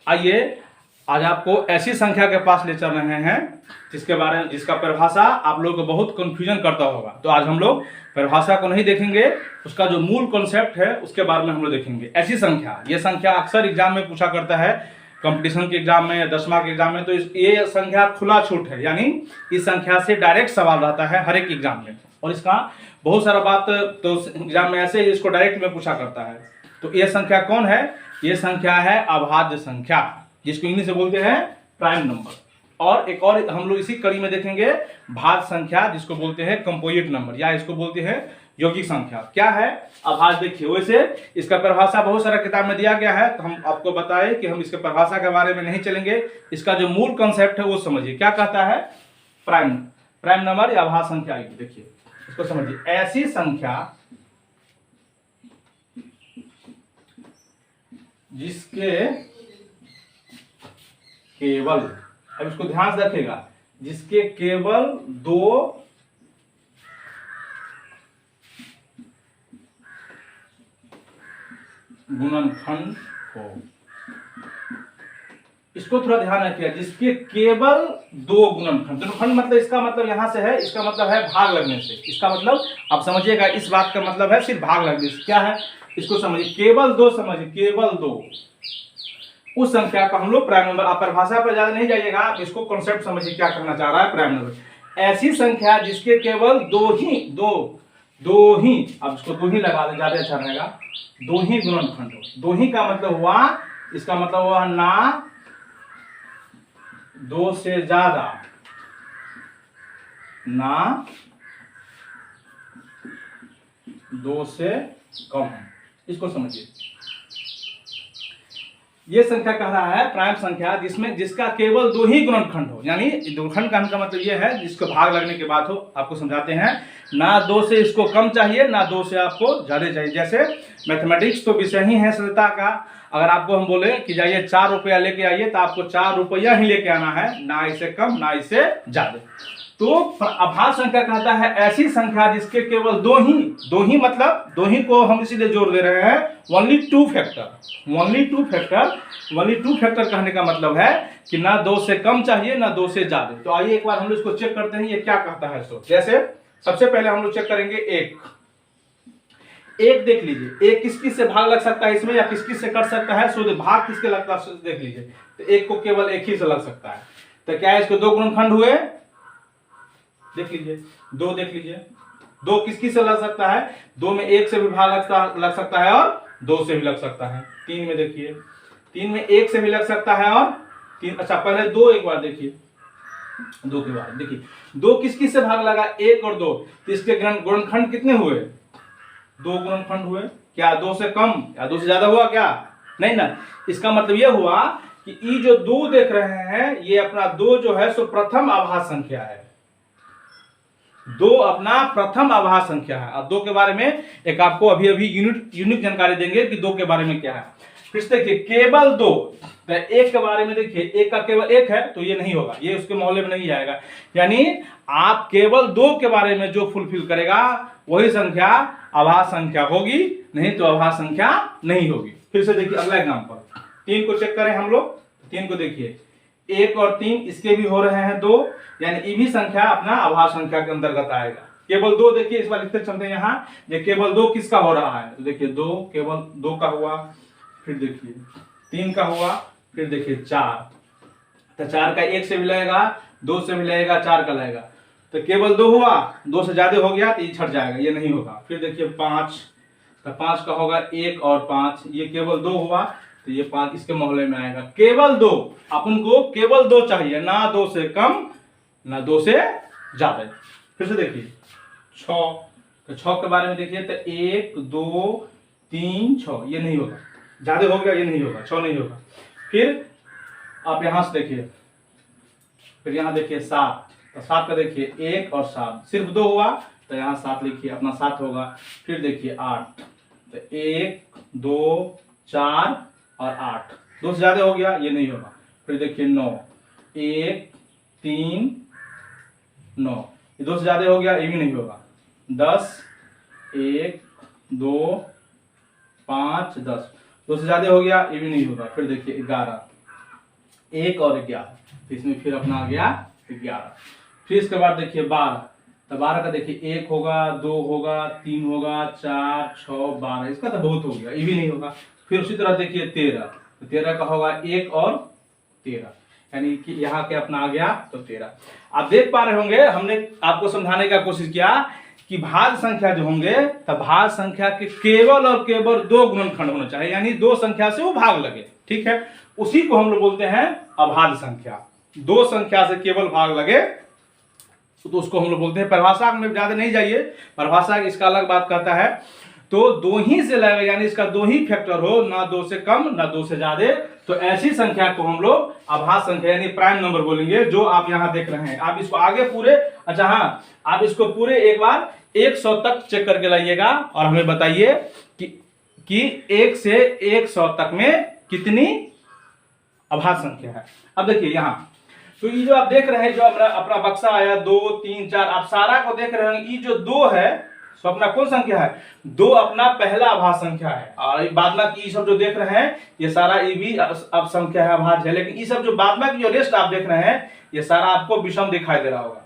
आइए आज आपको ऐसी संख्या के पास ले चल रहे हैं जिसका परिभाषा आप लोगों को बहुत कंफ्यूजन करता होगा। तो आज हम लोग परिभाषा को नहीं देखेंगे, उसका जो मूल कॉन्सेप्ट है उसके बारे में हम लोग देखेंगे। ऐसी संख्या, ये संख्या अक्सर एग्जाम में पूछा करता है, कंपटीशन के एग्जाम में, 10वां के एग्जाम में। तो ये संख्या खुला छूट है, यानी इस संख्या से डायरेक्ट सवाल रहता है हर एक एग्जाम में, और इसका बहुत सारा बात तो एग्जाम में ऐसे ही इसको डायरेक्ट में पूछा करता है। तो ये संख्या कौन है? ये संख्या है अभाज्य संख्या, जिसको इंग्लिश से बोलते हैं प्राइम नंबर। और एक और हम लोग इसी कड़ी में देखेंगे भाज्य संख्या, जिसको बोलते हैं कंपोजिट नंबर, या इसको बोलते हैं यौगिक संख्या। क्या है अभाज्य? देखिए, वैसे इसका परिभाषा बहुत सारा किताब में दिया गया है, तो हम आपको बताएं कि हम इसके परिभाषा के बारे में नहीं चलेंगे। इसका जो मूल कंसेप्ट है वो समझिए। क्या कहता है? प्राइम नंबर या अभाज्य संख्या। देखिए इसको समझिए। ऐसी संख्या जिसके केवल, अब इसको ध्यान से रखेगा, जिसके केवल दो गुणनखंड हो। इसको थोड़ा ध्यान रखिएगा, जिसके केवल दो गुणनखंड। गुणनखंड मतलब इसका मतलब यहां से है, इसका मतलब है भाग लगने से। इसका मतलब आप समझिएगा, इस बात का मतलब है सिर्फ भाग लगने से। क्या है? इसको समझिए, केवल दो। समझिए, केवल दो उस संख्या का हम लोग प्राइम नंबर। आप परिभाषा पर ज्यादा नहीं जाइएगा, आप इसको कॉन्सेप्ट समझिए क्या करना चाह रहा है प्राइम नंबर। ऐसी संख्या जिसके केवल दो ही, अब इसको दो ही लगा दे, ज्यादा अच्छा रहेगा। दो ही गुणनखंड हो। दो ही का मतलब हुआ, इसका मतलब हुआ ना दो से ज्यादा, ना दो से कम। इसको समझिए, ये संख्या कह रहा है प्राइम संख्या जिसका केवल दो ही गुणनखंड हो। यानी गुणनखंड का मतलब ये है जिसको भाग लगने के बाद हो। आपको समझाते हैं, ना दो से इसको कम चाहिए, ना दो से आपको ज्यादा चाहिए। जैसे मैथमेटिक्स तो विषय ही है सरलता का। अगर आपको हम बोले कि जाइए 4 रुपया लेके आइए, तो आपको 4 रुपया ही लेके आना है, ना इससे कम ना इससे ज्यादा। तो अभाज्य संख्या कहता है ऐसी संख्या जिसके केवल दो ही मतलब दो ही को हम इसीलिए जोड़ दे रहे हैं ओनली टू फैक्टर कहने का मतलब है कि ना दो से कम चाहिए ना दो से ज्यादा। तो आइए एक बार हम लोग इसको चेक करते हैं ये क्या कहता है। तो जैसे सबसे पहले हम लोग चेक करेंगे एक देख लीजिए, एक किस से भाग लग सकता है इसमें, या किस से कट सकता है। सो भाग किसके लगता है देख लीजिए, तो एक को केवल एक ही से लग सकता है। तो क्या है, इसको दो गुणनखंड हुए, देख लीजिए, दो देख लीजिए। दो किस से लग सकता है? दो में एक से भी भाग लग सकता है और दो से भी लग सकता है। तीन में देखिए, तीन में एक से भी लग सकता है और तीन। अच्छा, पहले दो एक बार देखिए, दो के बाद देखिए, दो किस से भाग लगा? एक और दो। तो इसके गुणनखंड कितने हुए? दो गुणनखंड हुए। क्या दो से कम या दो से ज्यादा हुआ? क्या नहीं ना। इसका मतलब यह हुआ कि ये जो दो देख रहे हैं, ये अपना दो जो है सो प्रथम अभाज्य संख्या है। दो अपना प्रथम अभाज्य संख्या है। अब दो के बारे में एक आपको अभी यूनिक जानकारी देंगे कि दो के बारे में क्या है। फिर से देखिए, केवल दो। तो एक के बारे में देखिए, एक का केवल एक है, तो ये नहीं होगा, ये उसके मोहल्ले में नहीं जाएगा। यानी आप केवल दो के बारे में जो फुलफिल करेगा वही संख्या अभाज्य संख्या होगी, नहीं तो अभाज्य संख्या नहीं होगी। फिर से देखिए अगला एग्जांपल, तीन को चेक करें हम लोग। तीन को देखिए, एक और तीन इसके भी हो रहे हैं दो, यानी ये भी संख्या अपना अभाज्य संख्या के अंतर्गत आएगा। केवल दो देखिए, इस बार लिखते चलते हैं यहाँ, ये केवल दो किसका हो रहा है? तो देखिए दो, केवल दो का हुआ। फिर देखिए तीन का हुआ। फिर देखिए चार, तो चार का एक से भी लगेगा, दो से भी लगेगा, चार का लगेगा। तो केवल दो हुआ, दो से ज्यादा हो गया तो ये छट जाएगा, ये नहीं होगा। फिर देखिए पांच, तो पांच का होगा एक और पांच, ये केवल दो हुआ, तो ये पांच इसके मोहल्ले में आएगा। केवल दो, अपन को केवल दो चाहिए, ना दो से कम ना दो से ज्यादा। फिर से देखिए छह, तो छह के बारे में देखिए, तो एक दो तीन छह, ये नहीं होगा, ज्यादा हो गया, ये नहीं होगा, छह नहीं होगा। फिर आप यहां से देखिए, फिर यहां देखिए सात, तो सात का देखिए एक और सात, सिर्फ दो हुआ, तो यहाँ सात लिखिए, अपना सात होगा। फिर देखिए आठ, तो एक दो चार और आठ, दो से ज्यादा हो गया, ये नहीं होगा। फिर देखिए नौ, एक तीन नौ, ये दो से ज्यादा हो गया, ये भी नहीं होगा। दस, एक दो पांच दस, दो से ज्यादा हो गया, ये भी नहीं होगा। फिर देखिए ग्यारह, 1 और 11, इसमें फिर अपना आ गया 11। फिर इसके बाद देखिए 12, तो 12 का देखिए 1 होगा, 2 होगा, 3 होगा, 4, 6, 12, इसका तो बहुत हो गया, ये भी नहीं होगा। फिर उसी तरह देखिए 13, तो 13 का होगा 1 और 13, यानी कि यहाँ के अपना आ गया तो 13। आप देख पा रहे होंगे, हमने आपको समझाने का कोशिश किया कि भाज्य संख्या जो होंगे, तब भाज्य संख्या के केवल और केवल 2 गुणनखंड होना चाहिए, यानी 2 संख्या से वो भाग लगे। ठीक है, उसी को हम लोग बोलते हैं अभाज्य संख्या। 2 संख्या से केवल भाग लगे तो उसको हम लोग बोलते हैं। परिभाषा में ज्यादा नहीं जाइए, परिभाषा इसका अलग बात कहता है। तो 2 ही से लगे, यानी इसका 2 ही फैक्टर हो, ना 2 से कम ना 2 से ज्यादा, तो ऐसी संख्या को हम लोग अभाज्य संख्या यानी प्राइम नंबर बोलेंगे, जो आप यहां देख रहे हैं। आप इसको आगे पूरे, अच्छा हाँ, आप इसको पूरे एक बार 100 तक चेक करके लाइएगा और हमें बताइए कि 1 से 100 तक में कितनी अभाज्य संख्या है। अब देखिए यहां, तो ये जो आप देख रहे हैं, जो अपना बक्सा आया 2, 3, 4, आप सारा को देख रहे हैं, ये जो 2 है तो अपना कौन संख्या है? 2 अपना पहला अभाज्य संख्या है। और बाद बाकी ये सब जो देख रहे हैं, ये सारा ये भी अब संख्या है, अभाज्य है। लेकिन ये सब जो बाद बाकी जो रेस्ट आप देख रहे हैं, ये सारा आपको विषम दिखाई दे रहा होगा।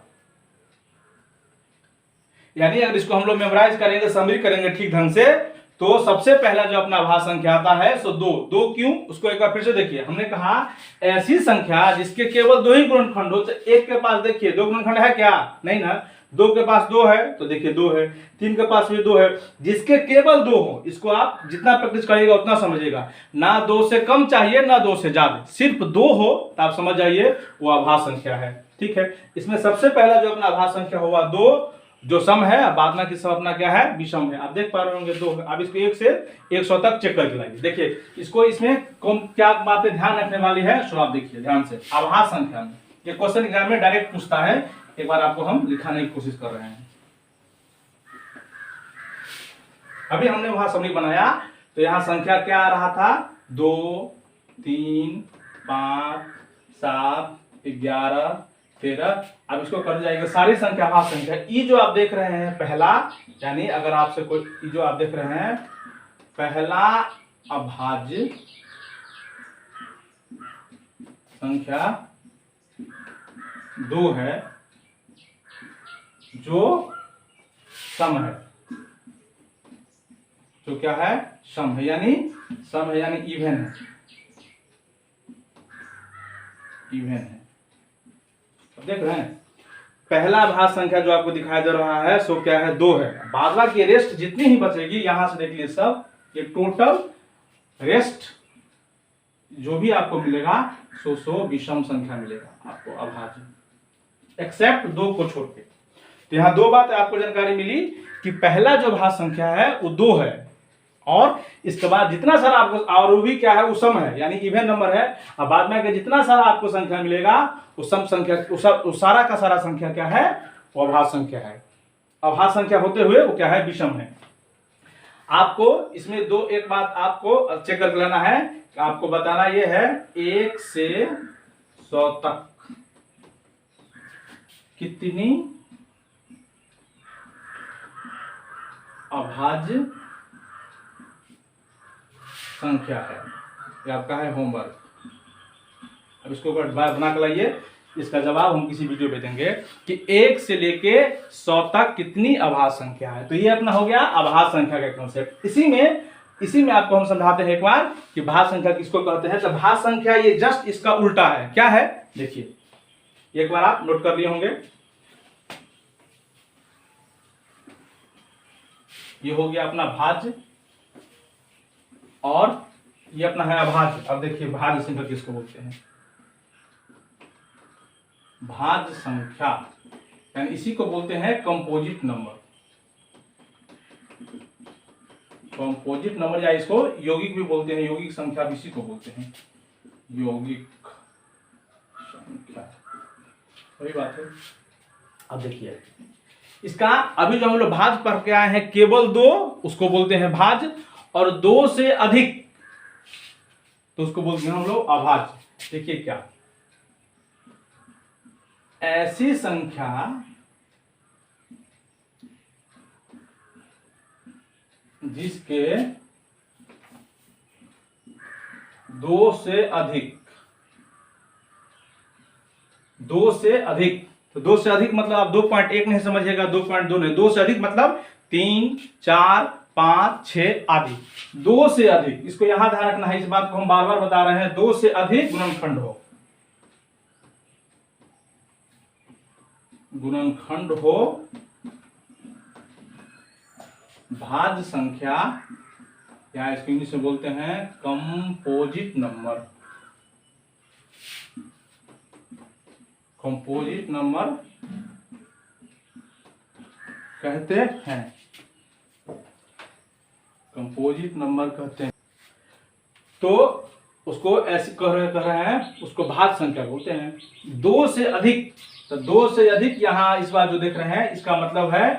यानी अगर इसको हम लोग मेमोराइज करेंगे, समरी करेंगे ठीक ढंग से, तो सबसे पहला जो अपना अभाज्य संख्या आता है सो 2। 2 क्यों? उसको एक बार फिर से देखिए। हमने कहा ऐसी संख्या जिसके केवल 2 ही गुणनखंड हो। तो 1 के पास देखिए 2 गुणनखंड है क्या? नहीं ना। 2 के पास 2 है, तो देखिए 2 है। 3 के पास भी 2 है। जिसके केवल 2 हो, इसको आप जितना प्रैक्टिस करिएगा उतना समझिएगा। ना 2 से कम चाहिए ना 2 से ज्यादा, सिर्फ 2 हो तो आप समझ जाइए वो अभाज्य संख्या है। ठीक है, इसमें सबसे पहला जो अपना अभाज्य संख्या हुआ 2, जो सम है, बाद में की सब अपना क्या है? विषम है। आप देख पा रहे होंगे 2। अब इसको 1 से 100 तक चेक करके लाइए। देखिए इसको, इसमें कौन क्या बातें ध्यान रखने वाली है, सो आप देखिए ध्यान से। अभाज्य संख्या में ये क्वेश्चन एग्जाम में डायरेक्ट पूछता है, एक बार आपको हम दिखाने की कोशिश कर रहे हैं। अभी हमने वहां समरी बनाया, तो यहां संख्या क्या आ रहा था? 2, 3, 5, 7, 11, 13। अब इसको कर जाएगा सारी संख्या अभाज्य संख्या। ये जो आप देख रहे हैं पहला, यानी अगर आपसे कोई, ये जो आप देख रहे हैं पहला अभाज्य संख्या 2 है, जो सम है। जो क्या है? सम है, यानी सम है, यानी इवन है। इवन है। देख रहे हैं पहला अभाज्य संख्या जो आपको दिखाई दे रहा है सो क्या है? 2 है। बाद बाकी रेस्ट जितनी ही बचेगी, यहां से देख लीजिए सब, ये टोटल रेस्ट जो भी आपको मिलेगा सो विषम संख्या मिलेगा आपको अभाज्य, एक्सेप्ट 2 को छोड़ के। तो यहाँ 2 बात आपको जानकारी मिली कि पहला जो अभाज्य संख्या है वो 2 है, और इसके बाद जितना सारा आपको, और वो भी क्या है? वो सम है, यानी इवन नंबर है। और बाद में जितना सारा आपको संख्या मिलेगा वो सम संख्या, वो सारा का सारा संख्या क्या है? वो अभाज्य संख्या है। अभाज्य संख्या होते हुए वो क्या है? विषम है। आपको इसमें एक बात आपको चेक करके लेना है, आपको बताना ये है 1 से 100 तक कितनी अभाज्य संख्या है। ये आपका है होमवर्क। अब इसको बना के लाइए, इसका जवाब हम किसी वीडियो पे देंगे कि 1 से लेके 100 तक कितनी अभाज्य संख्या है। तो ये अपना हो गया अभाज्य संख्या का कॉन्सेप्ट। इसी में आपको हम समझाते हैं एक बार कि भाज्य संख्या किसको कहते हैं। तो भाज्य संख्या ये जस्ट इसका उल्टा है। क्या है? देखिए, एक बार आप नोट कर लिए होंगे, ये हो गया अपना भाज्य और ये अपना है अभाज्य। अब देखिए भाज्य संख्या किसको बोलते हैं? भाज्य संख्या, यानी इसी को बोलते हैं कंपोजिट नंबर। कंपोजिट नंबर, या इसको यौगिक भी बोलते हैं। यौगिक संख्या भी इसी को बोलते हैं, यौगिक संख्या। वही बात है। अब देखिए इसका, अभी जो हम लोग भाज्य पढ़ के आए हैं, केवल 2 उसको बोलते हैं भाज्य, और 2 से अधिक तो उसको बोलते हैं हम लोग अभाज्य। देखिए क्या, ऐसी संख्या जिसके 2 से अधिक 2 से अधिक, तो 2 से अधिक मतलब आप 2.1 नहीं समझिएगा, 2.2 नहीं, 2 से अधिक मतलब 3, 4, 5, 6 आदि। 2 से अधिक, इसको यहां ध्यान रखना है, इस बात को हम बार बार बता रहे हैं। 2 से अधिक गुणनखंड हो, गुणनखंड हो, भाज्य संख्या, या इसको इंग्लिश में बोलते हैं कंपोजिट नंबर, कंपोजिट नंबर कहते हैं, कंपोजिट नंबर कहते हैं। तो उसको ऐसे कह रहे हैं, उसको भाज्य संख्या बोलते हैं। 2 से अधिक, तो 2 से अधिक यहां इस बार जो देख रहे हैं, इसका मतलब है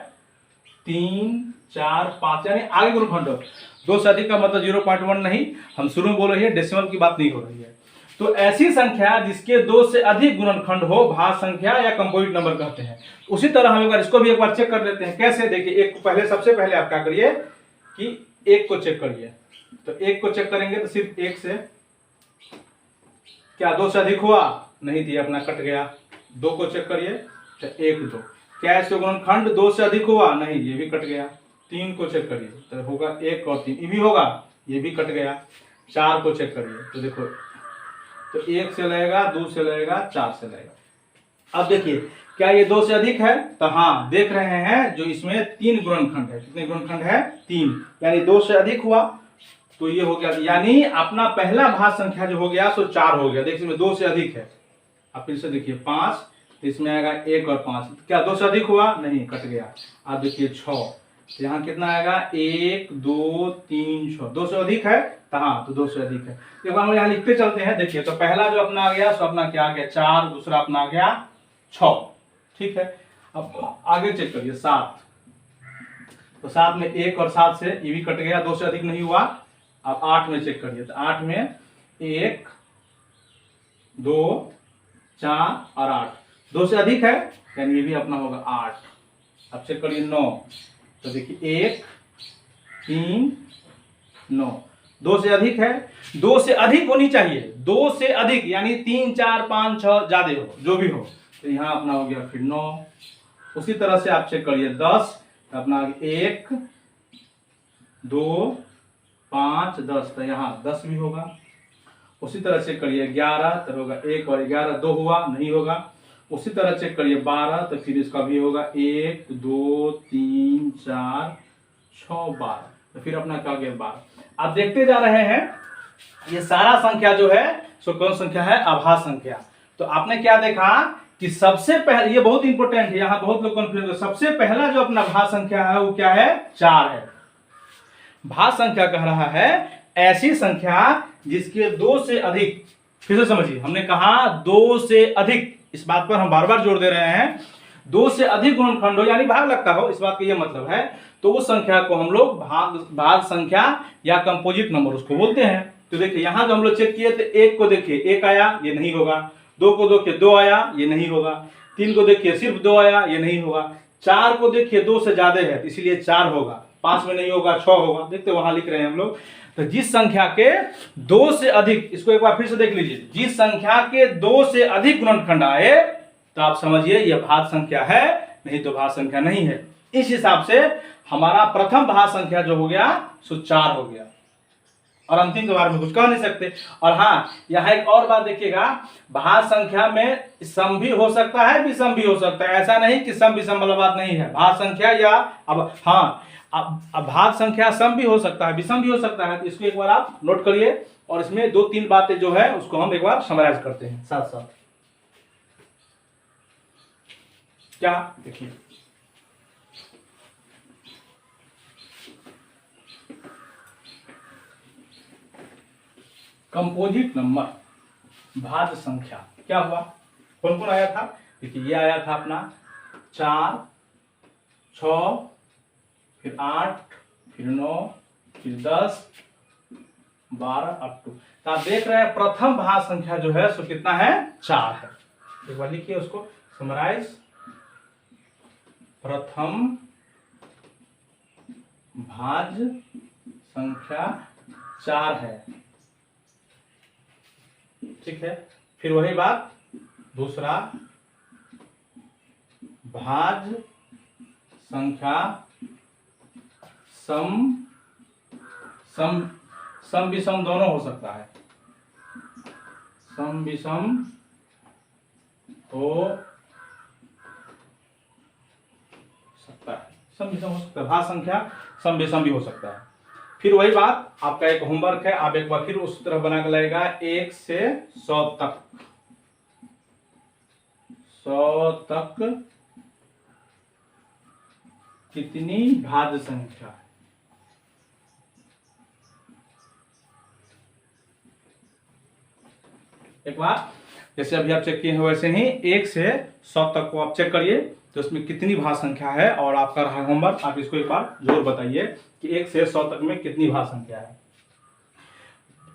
3, 4, 5, यानी आगे गुणनखंड हो। 2 से अधिक का मतलब 0.1 नहीं, हम शुरू में बोल रहे हैं, डेसिमल की बात नहीं हो रही है। तो ऐसी संख्या जिसके 2 से अधिक गुणनखंड हो, भाज्य संख्या या कंपोजिट नंबर कहते हैं। उसी तरह हम एक बार इसको भी एक बार चेक कर लेते हैं। कैसे? देखिए, एक को पहले, सबसे पहले आप क्या करिए कि एक को चेक करिए। तो एक को चेक करेंगे तो सिर्फ एक से, क्या 2 से अधिक हुआ? नहीं थी, अपना कट गया। 2 को चेक करिए तो 1, 2, क्या इसका गुणनखंड 2 से अधिक हुआ? नहीं, ये भी कट गया। 3 को चेक करिए तो होगा 1 और 3, ये भी होगा, ये भी कट गया। 4 को चेक करिए तो देखो, तो 1 से लगेगा, 2 से लगेगा, 4 से लगेगा। अब देखिए, क्या ये 2 से अधिक है? तो हाँ, देख रहे हैं जो इसमें 3 गुणनखंड है। कितने गुणनखंड है? 3, यानी 2 से अधिक हुआ तो ये हो गया, यानी अपना पहला भाज्य संख्या जो हो गया सो 4 हो गया। देखिए, इसमें 2 से अधिक है। अब फिर से देखिए, 5, तो इसमें आएगा 1 और 5, क्या 2 से अधिक हुआ? नहीं, कट गया। अब देखिए 6, तो यहाँ कितना आएगा? 1, 2, 3, 6, 2 से अधिक है, तो हाँ, तो 2 से अधिक है। देखो, हम यहाँ लिखते चलते हैं। देखिए, तो पहला जो अपना आ गया सो अपना क्या आ गया? 4, दूसरा अपना आ गया 6, ठीक है। अब आगे चेक करिए, 7, तो 7 में 1 और 7 से ये भी कट गया, 2 से अधिक नहीं हुआ। अब 8 में चेक करिए, तो 8 में 1, 2, 4 और 8, 2 से अधिक है, यानी ये भी अपना होगा 8। अब चेक करिए 9, तो देखिए 1, 3, 9, 2 से अधिक है। 2 से अधिक होनी चाहिए, 2 से अधिक यानी 3, 4, 5, 6 ज्यादा हो, जो भी हो, तो यहाँ अपना हो गया फिर 9। उसी तरह से आप चेक करिए 10, तो अपना 1, 2, 5, 10, तो यहाँ 10 भी होगा। उसी तरह चेक करिए 11, तो होगा 1 और 11, 2 हुआ, नहीं होगा। उसी तरह चेक करिए 12, तो फिर इसका भी होगा 1, 2, 3, 4, 6, 12, तो फिर अपना क्या गया 12। आप देखते जा रहे हैं, ये सारा संख्या जो है सो कौन संख्या है? अभाज्य संख्या। तो आपने क्या देखा कि सबसे पहले, ये बहुत इंपॉर्टेंट है, यहाँ बहुत लोग कंफ्यूज है, सबसे पहला जो अपना भाज्य संख्या है वो क्या है? 4 है। भाज्य संख्या कह रहा है ऐसी संख्या जिसके 2 से अधिक, फिर से समझिए, हमने कहा 2 से अधिक, इस बात पर हम बार बार जोर दे रहे हैं, 2 से अधिक गुणनखंड हो, यानी भाग लगता हो, इस बात का यह मतलब है। तो उस संख्या को हम लोग भाज्य संख्या या कंपोजिट नंबर उसको बोलते हैं। तो देखिए, यहां जो हम लोग चेक किए थे, 1 को देखिए 1 आया, ये नहीं होगा। 2 को देखिए 2 आया, ये नहीं होगा। 3 को देखिए सिर्फ 2 आया, ये नहीं होगा। 4 को देखिए 2 से ज्यादा है, इसीलिए 4 होगा। 5 में नहीं होगा, 6 होगा। देखते वहां लिख रहे हैं हम लोग। तो जिस संख्या के 2 से अधिक, इसको एक बार फिर से देख लीजिए, जिस संख्या के 2 से अधिक गुणनखंड आए तो आप समझिए यह भाज्य संख्या है, नहीं तो भाज्य संख्या नहीं है। इस हिसाब से हमारा प्रथम भाज्य संख्या जो हो गया सो 4 हो गया, और अंतिम के बारे में कुछ कह नहीं सकते। और हाँ, यहाँ एक और बात देखिएगा, भाज्य संख्या में सम भी हो सकता है, विषम भी हो सकता है। ऐसा नहीं कि सम विषम वाला बात नहीं है। भाज्य संख्या या अब हाँ, अब भाज्य संख्या सम भी हो सकता है, विषम भी हो सकता है। तो इसको एक बार आप नोट करिए, और इसमें 2-3 बातें जो है उसको हम एक बार समराइज करते हैं साथ साथ। क्या देखिए, कंपोजिट नंबर भाज्य संख्या क्या हुआ? कौन कौन आया था? देखिए, ये आया था अपना 4, 6, फिर 8, फिर 9, फिर 10, 12 अप टू। तो आप देख रहे हैं प्रथम भाज्य संख्या जो है सो कितना है? 4 है। एक बार लिखिए उसको, समराइज। प्रथम भाज्य संख्या 4 है, ठीक है। फिर वही बात दूसरा, भाज्य संख्या सम सम सम विषम दोनों हो सकता है, सम विषम हो सकता है, सम विषम हो सकता है, भाज्य संख्या सम विषम भी हो सकता है। फिर वही बात, आपका एक होमवर्क है, आप एक बार फिर उस तरह बना के लाएगा 1 से 100 तक, 100 तक कितनी भाज्य संख्या है। एक बार जैसे अभी आप चेक किए हैं वैसे ही 1 से 100 तक को आप चेक करिए, तो उसमें कितनी भाज्य संख्या है, और आपका रहा होमवर्क, आप इसको एक बार जोर बताइए कि 1 से 100 तक में कितनी भाज्य संख्या है।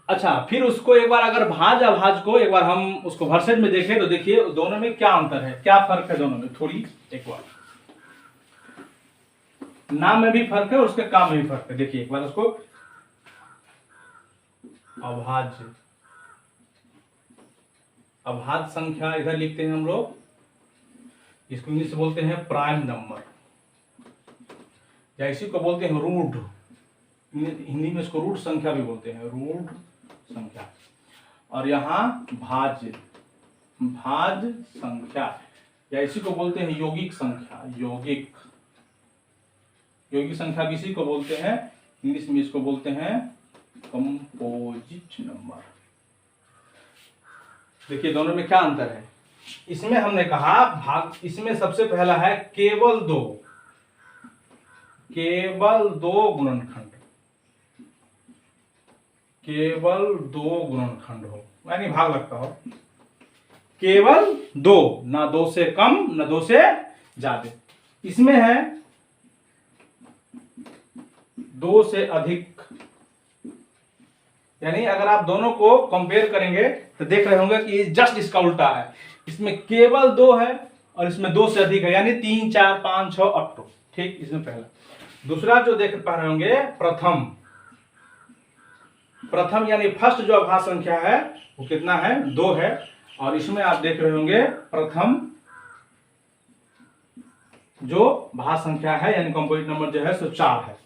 अच्छा, फिर उसको एक बार अगर भाज्य अभाज्य को एक बार हम उसको वर्सेज में देखें तो देखिए दोनों में क्या अंतर है, क्या फर्क है दोनों में, थोड़ी एक बार नाम में भी फर्क है और उसके काम में भी फर्क है। देखिए एक बार उसको, अभाज्य, अभाज्य संख्या इधर लिखते हैं हम लोग, इसको इंग्लिश से बोलते हैं प्राइम नंबर, या इसी को बोलते हैं रूट, हिंदी में इसको रूट संख्या भी बोलते हैं, रूट संख्या। और यहाँ भाज्य, भाज्य संख्या, या इसी को बोलते हैं यौगिक संख्या, यौगिक, यौगिक संख्या भी इसी को बोलते हैं, इंग्लिश में इसको बोलते हैं कंपोजिट नंबर। देखिए दोनों में क्या अंतर है। इसमें हमने कहा भाग, इसमें सबसे पहला है केवल दो, केवल दो गुणनखंड, केवल दो गुणनखंड हो, यानी भाग लगता हो, केवल दो, ना दो से कम ना दो से ज्यादा। इसमें है दो से अधिक, यानी अगर आप दोनों को कंपेयर करेंगे तो देख रहे होंगे कि जस्ट इसका उल्टा है, इसमें केवल दो है और इसमें दो से अधिक है, यानी 3 4 5 6 अप टू, ठीक, इसमें पहला। दूसरा जो देख पा रहे होंगे प्रथम, प्रथम यानी फर्स्ट जो अभाज्य संख्या है वो कितना है, 2 है, और इसमें आप देख रहे होंगे प्रथम जो भाज्य संख्या है यानी कंपोजिट नंबर जो है सो 4 है,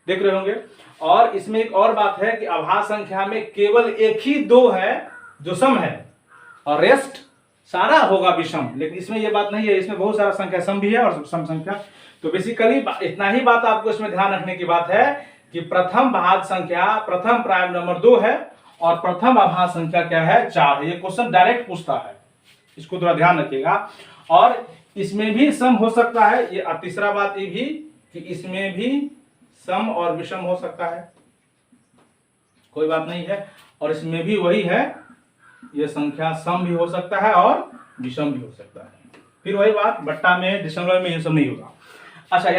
देख रहे होंगे। और इसमें एक और बात है कि अभाज्य संख्या में केवल एक ही 2 है जो सम है और रेस्ट सारा होगा विषम, लेकिन इसमें यह बात नहीं है, इसमें बहुत सारा संख्या सम भी है और सम संख्या। तो बेसिकली इतना ही बात आपको इसमें ध्यान रखने की बात है कि प्रथम भाज्य संख्या, प्रथम प्राइम नंबर 2 है और प्रथम अभाज्य संख्या क्या है, 4 है। ये क्वेश्चन डायरेक्ट पूछता है, इसको थोड़ा ध्यान रखिएगा। और इसमें भी सम हो सकता है, ये तीसरा बात ये भी कि इसमें भी सम और विषम हो सकता है, कोई बात नहीं है। और इसमें भी वही है, ये संख्या सम भी हो सकता है और विषम भी हो सकता है। फिर वही बात, बट्टा में दशमलव में ये सब नहीं होगा। अच्छा,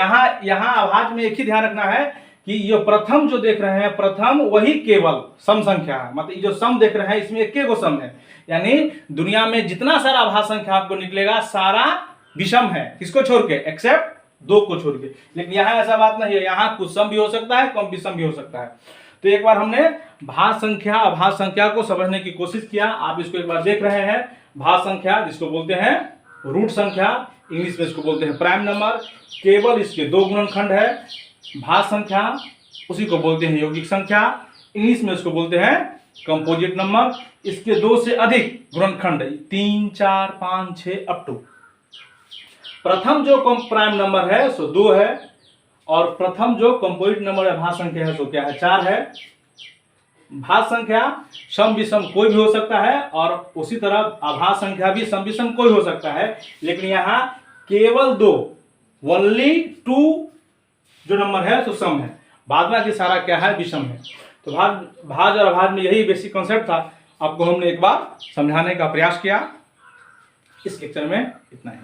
यहाँ अभाज्य में एक ही ध्यान रखना है कि ये प्रथम जो देख रहे हैं, प्रथम वही केवल सम संख्या है, मतलब जो सम देख रहे हैं इसमें एक गो सम है, यानी दुनिया में जितना सारा अभाज्य संख्या आपको निकलेगा सारा विषम है, किसको छोड़ के, एक्सेप्ट 2 को छोड़ के। लेकिन यहाँ ऐसा बात नहीं है, यहाँ कुछ सम भी हो सकता है, कम विषम भी हो सकता है। तो एक बार हमने भाज्य संख्या अभाज्य संख्या को समझने की कोशिश किया, आप इसको एक बार देख रहे हैं। भाज्य संख्या जिसको बोलते हैं रूट संख्या, इंग्लिश में इसको बोलते हैं प्राइम नंबर, केवल इसके 2 गुणनखंड है। भाज्य संख्या उसी को बोलते हैं यौगिक संख्या, इंग्लिश में इसको बोलते हैं कंपोजिट नंबर। इसके 2 से अधिक गुणनखंड 3 4 5 6 अप टू। प्रथम जो प्राइम नंबर है सो 2 है और प्रथम जो कंपोजिट नंबर है भाज्य संख्या है सो क्या है, 4 है। भाज्य संख्या सम विषम कोई भी हो सकता है और उसी तरह अभाज्य संख्या भी सम विषम कोई हो सकता है, लेकिन यहाँ केवल 2, ओनली 2 जो नंबर है तो सम है, बाद में कि सारा क्या है, विषम है। तो भाज्य और अभाज्य में यही बेसिक कॉन्सेप्ट था, आपको हमने एक बार समझाने का प्रयास किया। इस लेक्चर में इतना ही।